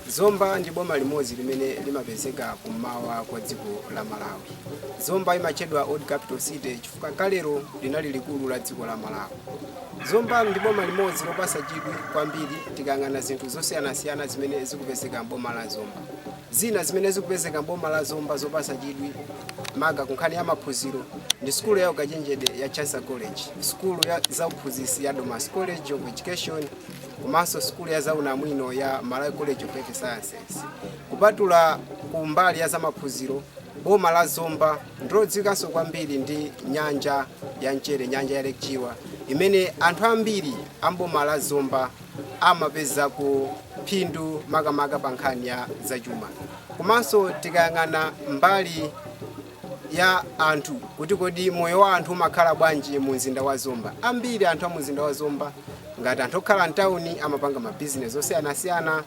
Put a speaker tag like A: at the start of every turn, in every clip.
A: Zomba ndi boma limodzi limene limapezeka kummawa kwa dziko la Malawi. Zomba imachedwa Old Capital City chifukwa kalero linali likulu la dziko la Malawi. Zomba ndi boma limodzi lopasa chidwi kwambiri tikangana zinthu zosiyanasiyana zimene zikupezeka mboma la Zomba. Zina zimene zikupezeka mboma la Zomba zopasa chidwi maga kunkhani ya maphunziro ndi skulu ya ukachenjede ya Chansa College, skulu ya zauphunzisi ya Domas College of Education, komanso skulu ya zaunamwino ya Malawi College of Health Sciences. Kupatula kumbali ya zamaphunziro, boma la Zomba ndilodziwikanso kwambiri ndi nyanja ya mchere, nyanja ya Lake Chiwa, imene anthu ambiri amboma la Zomba amapezako phindu makamaka pa nkhani ya zachuma. Komanso tikayang'ana mbali ya anthu kuti kodi moyo wa anthu umakhala bwanji mu mzinda wa Zomba. Ambiri anthu a mu mzinda wa Zomba ngati anthu okhala mtawuni amapanga mabizinesi osiyanasiyana,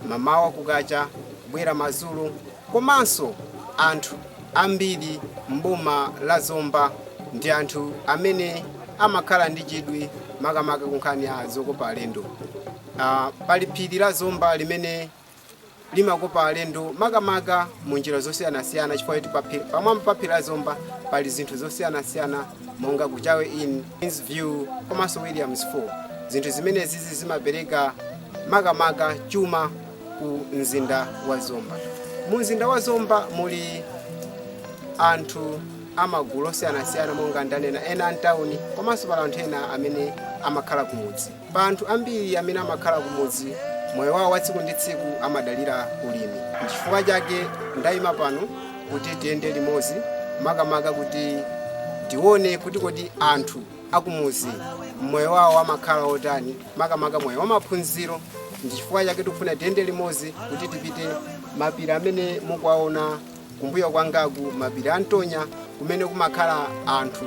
A: mamawa kukacha bwera mazulu. Komanso anthu ambiri mboma la Zomba ndi anthu amene amakhala ndi chidwi makamaka kunkhani ya zokopa alendo. Pali phiri la Zomba limene limakopa alendo makamaka mu njira zosiyanasiyana chifukwa kuti pamwamba pa phiri la Zomba pali zinthu zosiyanasiyana monga kuchawe in Queen's View komanso Williams 4. Zinthu zimene zizi zimapereka makamaka chuma ku mzinda wa Zomba. Mu mzinda wa Zomba muli anthu amagulu osiyanasiyana monga ndanena ena mtawuni komanso pali anthu ena amene amakhala kumudzi. Pa anthu ambiri amene amakhala kumudzi moyo wawo wa tsiku ndi tsiku amadalira ulimi. Chifukwa chake ndayima pano kuti tiyende limodzi makamaka kuti tione kuti kodi anthu akumudzi moyo wawo amakhala otani, makamaka moyo wa maphunziro. Ndi chifukwa chake tikufuna tiyende limodzi kuti tipite mapiri amene mukuwaona kumbuyo kwangaku, mapiri a Ntonya kumene kumakhala anthu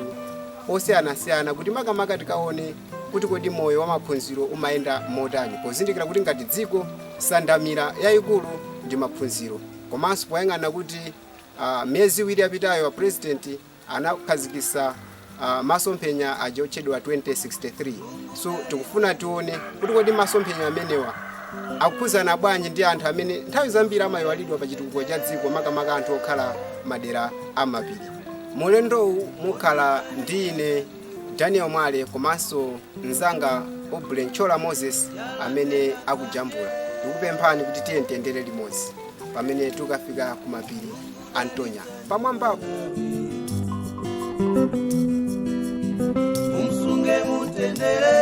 A: osiyanasiyana kuti makamaka tikaone kuti kodi moyo wa maphunziro umayenda motani, pozindikira kuti ngati dziko sandamira yayikulu ndi maphunziro. Komanso poyang'ana kuti miyezi iwiri yapitayo wa president anakhazikitsa masomphenya aja otchedwa 2063. So tikufuna tione kuti kodi masomphenya amenewa akukhudzana bwanji ndi anthu amene nthawi zambiri amayiwalidwa pa chitukuko cha dziko makamaka anthu okhala madera amapiri. Mulendowu mukhala ndi ine Daniel Mwale komanso mzanga Aubrey Moses amene akujambula. Tikupemphani kuti tiyendere limodzi pamene tukafika ku mapiri a Ntonya. Pamwambapo
B: umsunge mutendere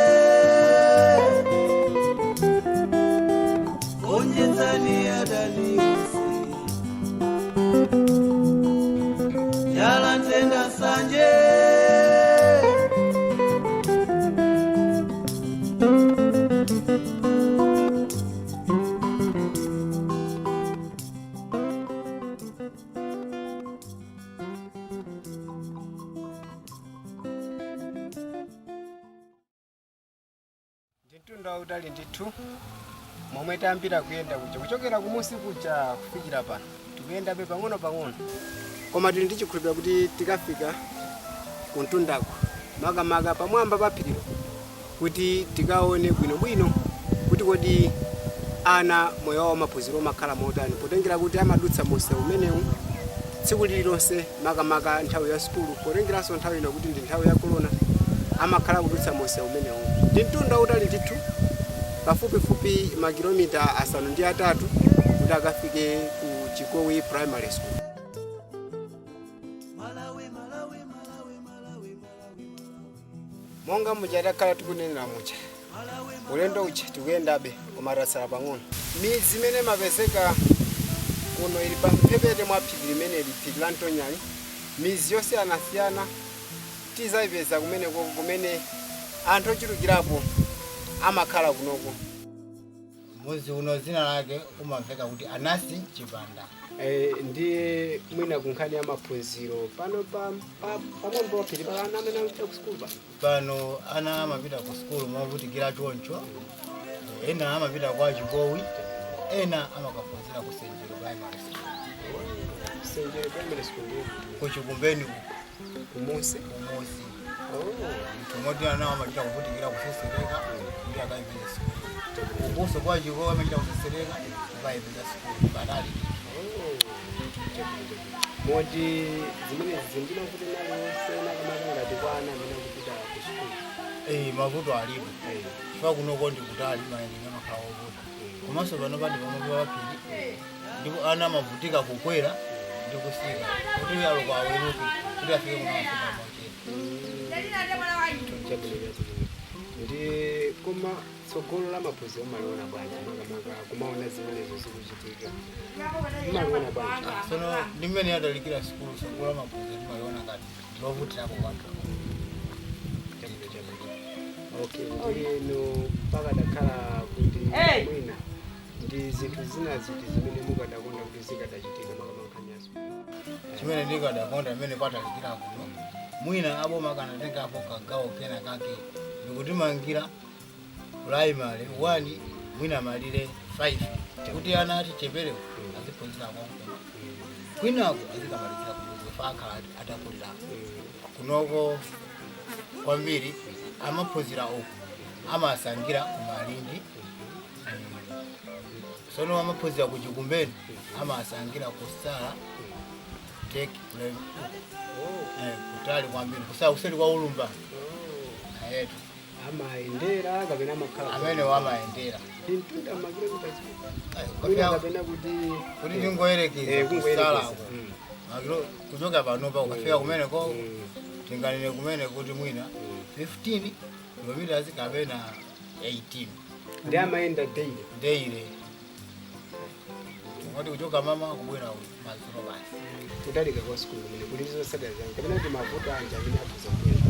B: onjezani adani yala ntenda sanje
A: Mtunda utali ndithu momwe tayambira kuyenda kuchokera kumusi kuja kufikira pano tikuyenda pe pang'ono koma tili ndi chikhulupiriro kuti tikafika ku mtundako makamaka pamwamba pa phirilo kuti tikaone bwinobwino kuti kodi ana moyo wawo maphunziro omakhala motani potengera kuti amadutsa msewu umenewu tsiku lililonse makamaka nthawi ya sukulu potengeranso nthawi ino kuti ndi nthawi ya korona amakhala kudutsa msewu umenewu. Ndi mtunda utali ndithu pafupifupi makilomita 5 kuti akafike ku Chikowi Primary School. Monga muchadakhala tikunenera mucha ulendo uchi tikuyendabe kumarasala pang'ono. Midzi imene mapezeka kuno ili pamphepete mwa phiri limene phiri la Ntonya. Midzi yosiyanasiyana tizayipeza kumene anthu ochulukirapo amakhala kunoko.
C: Muzi uno zina lake umamveka kuti Anasi Chipanda.
A: Ndiye mwina kunkhani ya maphunziro pano pamwamba pa phiri pa ana amene akupita ku school
C: pano ana amapita ku school movutikira choncho, ena amapita kwa Chikowi, ena amakaphunzira ku Senjero Primary School.
A: Senjero Primary School
C: ku Chikumbeni
A: kumusi.
C: Tumoti ana amapita kuvutikira ku Sesereka ndi akaipeza school. Kubuso kwa Chikowi amapita ku Sesereka akaipeza school badali.
A: Moti zimene zimbira kuti nalo sena kama ngati kwana amene akupita ku school.
C: Mavuto alipo. Chifukwa kunoko ndi kutali maeneo makhawo kuti. Komanso pano pandi pamwe wapili. Ndipo ana amavutika kukwera ndi kusika. Kuti aloka aweruke kuti afike kunafika mochera.
A: Ndi koma tsogolo la maphunziro maliona bwanji makamaka kumaona zimenezo zikuchitika. Maliona bwanji.
C: Sono ndimene adalikira school tsogolo la maphunziro maliona ngati ndovutirapo kwathu.
A: Okay, ndino paka dakhala kuti mwina ndi zinthu zina zimene mukadakonda kuti zikadachitika makamaka nyaso.
C: Chimene ndikadakonda amene patalikira kuno mwina aboma kanatengapo kagawo kena kake ndikuti mangira primary 1 mwina malire 5 kuti ana ati chepere aziphunzira konko kwinako azikamalizira kufaka atakulira kunoko kwambiri amaphunzira uku amasangira kumalindi sono amaphunzira ku Chikumbeni amasangira kusala take kutali kwambiri kusala kuseli kwa ulumba ayetu
A: amaendera kapena makhala
C: amene wamaendera
A: ndintuta makilomita
C: kapena kuti ndingoyerekeza kusala makilo kuchoka panopa ukafika kumeneko tinganene kumene kuti mwina 15 kilometers kapena 18
A: ndi amaenda daily
C: ngoti kuchoka mama kubwera maziro basi
A: kutalika kwa school mene kulizo sadazanga kapena kuti mavuto anja amene abuza kuyenda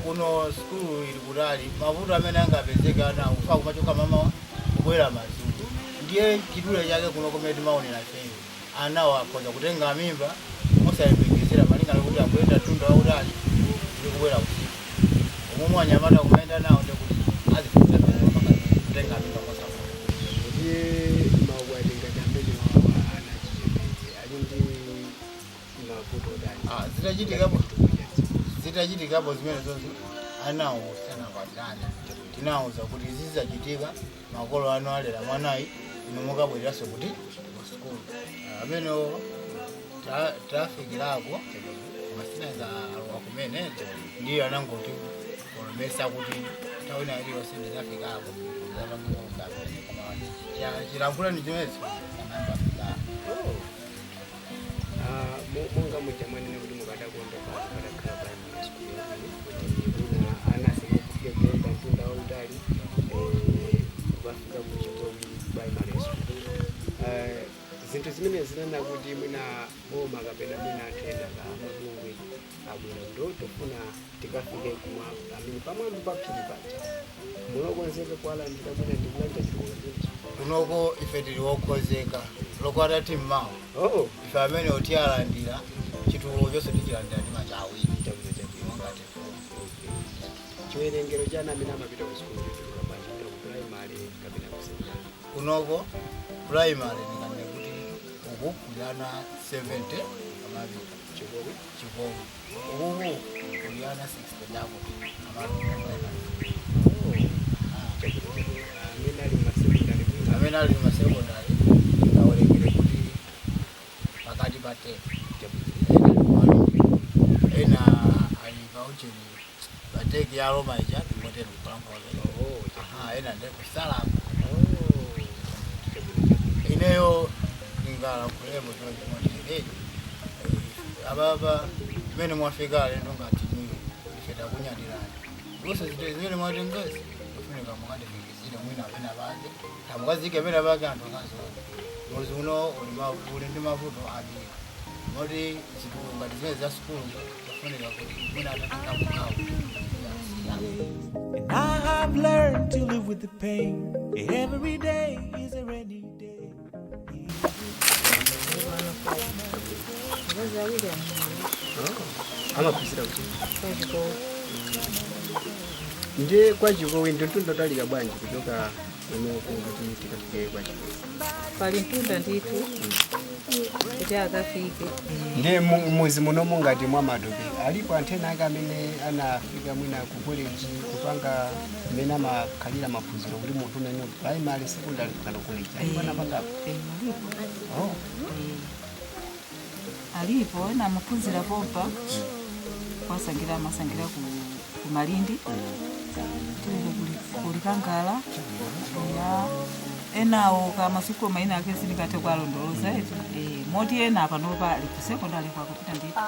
C: kuno school ili kutali mavuto amene angapezeka na ufa kumachoka mama kubwera maziro ndiye chidule chake kuno kometi maonera feyo anawo akhoza kutenga mimba osayembekezera malinga kuti akuyenda tunda wa utali ndi kubwera usiku omwe anyamata kumaenda nawo ndi kuti azikuza kutenga mimba kosapo
A: ndiye maubwatenga tambeni wawa ana chichepezi ali ndi mavuto dani
C: zitachitikapo zimene zonse anawo sana patana tinawuza kuti zizachitika makolo ano alera mwanayi inomukabwereranso kuti ku school amene tafikirako masinaza alwa kumene ndiyo anangoti olomesa kuti tawina iliyonse ndizafikako chilankula ndi chimezi
A: monga mujamwanene kuti mukadakonda kadakhala primary school kuti kuna anasema kufika kuyenda mtunda wa utali kukafika ku Chikowi Primary School. Zinthu zimene zinena kuti mwina boma kapena mwina anthu ena mabungwe abwera kuti tofuna tikafike pamwamba pa phiri paja mulokonzeka kuwalandira mwina ndikulanda chikondi
C: kunoko ife tili wokhozeka lokwata timmawo ife amene otiyalandira chitulo chonse tichilandira ndi manja awiri
A: chiwerengero cha ana amene amapita ku school primary kapena ku secondary?
C: Kunoko primary ndikane kuti uku kuliana 70 amapita
A: Chikowi?
C: uku kuliana 60 yako amene ali masecondary awolekere kuti pakati pa 10 ena ali paucheni bateki ya Roma ija timotero kulankhula ena ndi kusala ineyo ngala kulemo chonje ababa mene mwafika lendo ngati ni ifeta kunyadirana ngose zitezele mwatengazi kufuneka mukade fikizile mwina bena bage tamukazike bena bage antu kazo mozi uno ulimavule ndi mavuto abi modi zitu ngati zile za school kufuneka kuti mwina atatanga mukao.
B: And I have learned to live with the pain. Every day is a rainy day.
A: Amaphunzira kuti ndiye kwa Chikowi ntunda talika bwanji kuchoka unoku kuti tikafike kwa Chikowi?
D: Pali ntunda ndithu kuti akafike.
A: Ndiye muzi muno mungati mwa Madobe alipo anthu ake amene anafika mwina ku college kupanga amene amakhalira maphunziro kuti munthu unene primary secondary kana college ayibana pangapo?
D: Alipo ena amaphunzira pompa kwasangira amasangira ku Malindi kuli Kankala ya enawo kama suko maina ake sinikate kwa londoloza moti ena panopa ali ku secondary kwa kupita ndito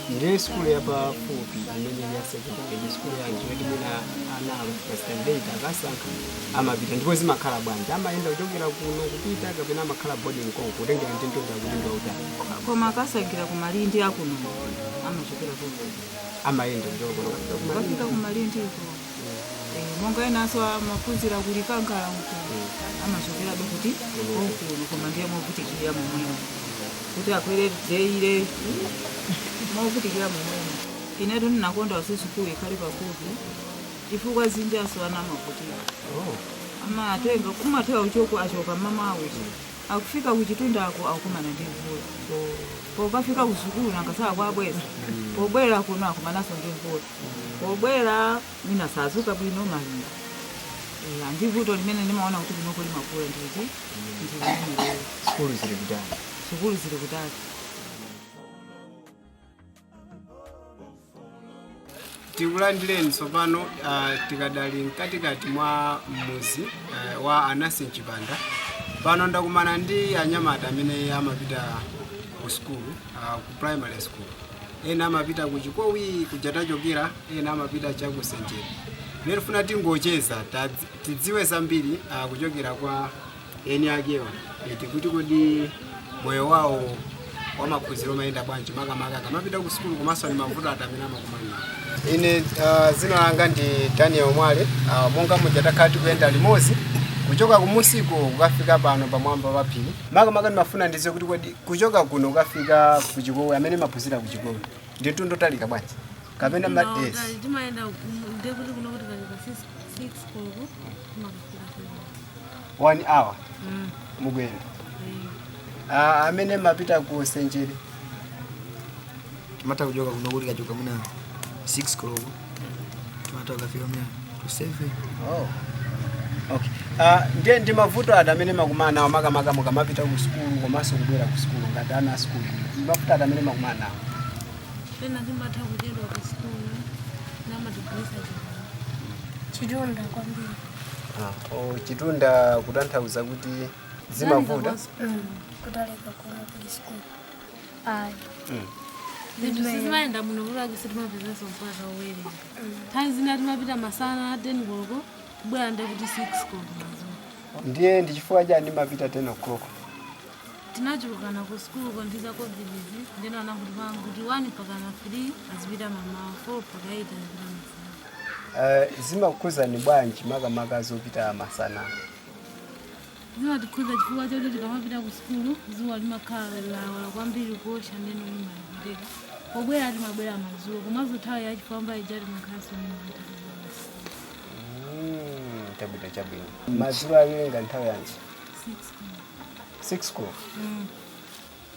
A: ndiye school yapa fupi imene ya secondary ndi school ya njoti mwina analo president date akasankha amapita ndipo zimakhala bwanji amayenda kuchokera kuno kupita kapena amakhala boarding konko kutengera ntento za kulinda utani
D: koma akasangira ku Malindi akuno amachokera pompa
A: amayenda kuchokera
D: kupita ku Malindi ko monga enaso amaphunzira kuli Kankala amachokera dokuti okuno koma ndiye movutikira momwe kuti akwere zeire movutikira momwe inetu ninakonda usisukulu ikhali pafupi chifukwa zinji aswana amavutika ama atenga kumathewa uchoko achoka mama awo akufika kuchitundako akumana ndi mvula pokafika kusukulu nangasala kwabwera pobwera kuno akumanaso ndi mvula pobwera mina sazuka bwino malinga andivuto limene ndimaona kuti kunoko limakula nditi
A: skulu zili kutali
D: sukulu zili kutali.
A: tikulandireni tsopano tikadali mkatikati mwa muzi wa Anasi Chipanda pano ndakumana ndi anyamata amene amapita ku skulu ku primary school ena amapita ku Chikowi kujatachokera ena amapita chaku Senjeri lero funa tingocheza tidziwe zambiri kuchokera kwa eni akewa tikuti kodi moyo wawo wa maphunziro mayenda bwanji makamaka kamapita ku skulu komanso ni mavuto atamene amakumana. Ine zina langa ndi Daniel Mwale monga mujatakati kuyenda limodzi kuchoka kumusiko kukafika pano pamwamba paphiri makamaka ndimafuna ndize kuti kodi kuchoka kuno kukafika ku Chikowi amene maphunzira ku Chikowi ndi ntunda talika bwanji kapena
E: yes timaenda ndekuti kuno kuti kalika 6 koloko timakafika
A: 1 hour mugwenda amene mapita ku Senjeri
F: mata kujoka kuno kuti kachoka muna 6 koloko tumata kafika muna to 7.
A: Okay. Ndiye ndi mavuto amene makumana nawo makamaka mukamapita ku skulu komanso kubwera ku skulu ngati ana skulu mavuto amene makumana nawo
E: pena timatha kuchedwa ku skulu namatibwisa
G: chitunda kwambiri.
A: Chitunda kutanthauza kuti zimavuta
G: kutaleka kuno ku skulu
E: zimaenda muno kulaki sitimapezanso mpaka uwere nthawi zina timapita masana 10 koloko kubwera ndekuti 6 koloko mazuwa.
A: Ndiye ndi chifukwa chani mapita 10 o'clock
E: tinachulukana ku skulu kondiza covid ndino anakuti pangu kuti 1 mpaka na 3 azipita mamawa 4 mpaka 8 azipita masana.
A: Zimakukhuzani bwanji makamaka zopita masana?
E: Zimatikhuza chifukwa choti tikamapita ku skulu zuwa limakhala lawa kwambiri kuosha ndeno limayendeka pobwera timabwera mazuwa komanso nthawi yachifamba ija timakhalanso
A: chabwino madzulo awerenga nthawi yanji 6 o'clock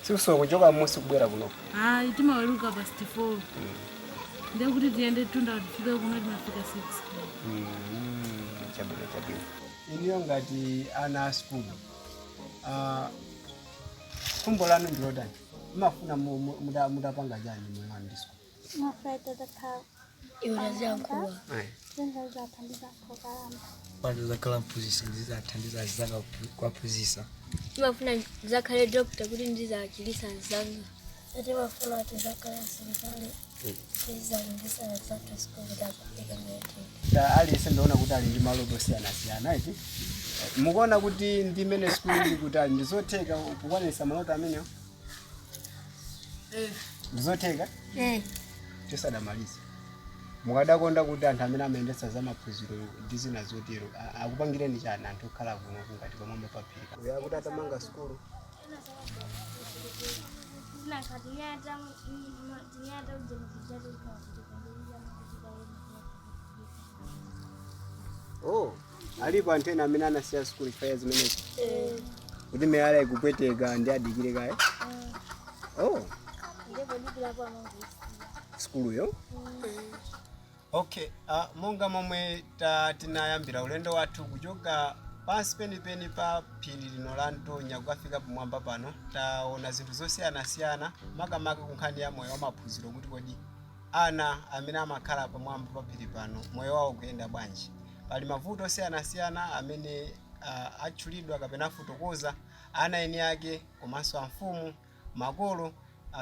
A: 6 o'clock kuchoka musi kubwera kuno
E: hayi timaweruka pa 4 ndekuti tiende tunda tifike kuno timafika 6
A: chabwino iniyo ngati ana a school kumbo lanu ndilotani mafuna mudapanga jani moyo wanu ndi school
G: Mafaita zakhala
H: iwe ziyankhuwa
G: zathandiza kukalamba
F: pano zakhala mphunzitsi ndizathandiza zanga kuwaphunzitsa
H: imafuna zakhale doctor kuti ndizachilisa zanga
G: ati mafuna ati zakhala asilikali tizalungisa zake sikulu zakupika ngeti
A: aliyese ndiona kuti ali ndi maloto osiyana-siyana iti mukuona kuti ndi mene sikulu ili kuti ali ndizotheka kukwanisa maloto amenewo ndizotheka tisadamaliza mukadakonda kuti anthu amene amayendetsa za maphunziro ndi zina zotero akupangireni chani anthu okhala kuno kungati pamwamba paphika uya kuti atamanga sikulu alipo anthu ena amene anasiya sikulu chifukwa zimenezi kuti meyala ikupweteka ndi adikire kaye sikuluyo okay monga momwe tinayambira ulendo wathu kuchoka pansi penipeni pa phiri lino la Ntonya kukafika pamwamba pano taona zinthu zosiyana-siyana makamaka kunkhani ya moyo wa maphunziro kuti kodi ana amene amakhala pamwamba pa phiri pano moyo wawo kuyenda bwanji. Pali mavuto osiyana-siyana amene atchulidwa kapena afotokoza ana eni ake komanso amfumu makolo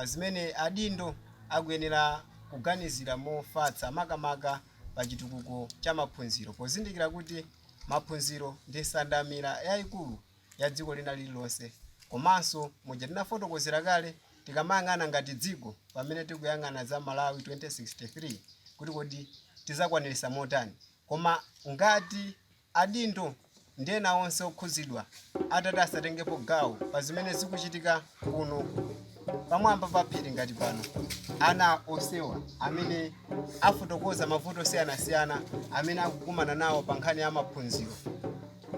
A: zimene adindo akuyenera kuganizira mofatsa makamaka pa chitukuko cha maphunziro pozindikira kuti maphunziro ndi nsandamira yayikulu ya dziko lina lililonse komanso moja tinafotokozera kale tikamayang'ana ngati dziko pamene tikuyang'ana za Malawi 2063 kuti kodi tizakwanirisa motani koma ngati adindo ndena onse okhuzidwa atati asatengepo gawo pa zimene zikuchitika kuno pamwamba pa phiri ngati pano ana osewa amene afotokoza mavuto osiyana-siyana amene akukumana nawo pa nkhani ya maphunziro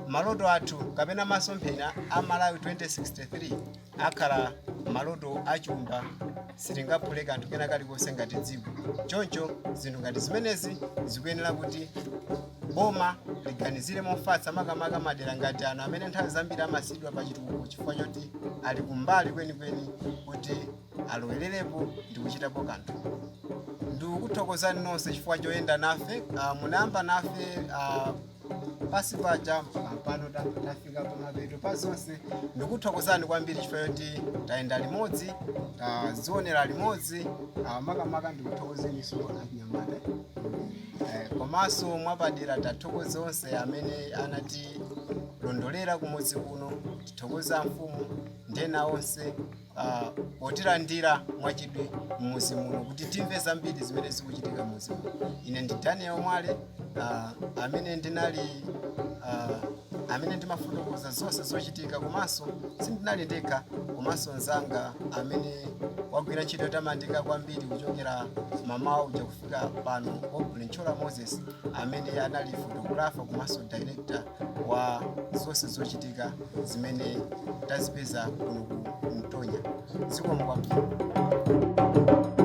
A: maloto athu kapena masomphenya a Malawi 2063 akhala maloto achumba sitingaphule kanthu kena kalikonse ngati dziko choncho zinthu ngati zimenezi zikuyenera kuti boma liganizire mofatsa makamaka madera ngati ano amene nthawi zambiri amasidwa pa chitukuko chifukwa choti ali kumbali kwenikweni kuti alowererepo ndi kuchitapo kanthu. Ndikuthokozani nonse chifukwa choyenda nafe munayamba nafe pasi paja pano tafika pamapeto pa zonse ndikuthokozani kwambiri chifukwa choti tayenda limodzi tazionera limodzi makamaka ndikuthokozeniso anyamata komanso mwapadera tathokoza onse amene anatilondolera kumudzi kuno tithokoza mfumu ndena onse potilandira mwachidwi mmuzi muno kuti timve zambiri zimene zikuchitika mmuzi muno. Ine ndi Daniel Mwale amene ndinali amene ndimafotokoza zonse zochitika komanso sindinali ndekha komanso nzanga amene wagwira ntchito yotamandika kwambiri kuchokera mamawa uja kufika pano Aubrey Moses amene anali photographer komanso director wa zonse zochitika zimene tazipeza kuno ku Ntonya. Zikomo kwambiri.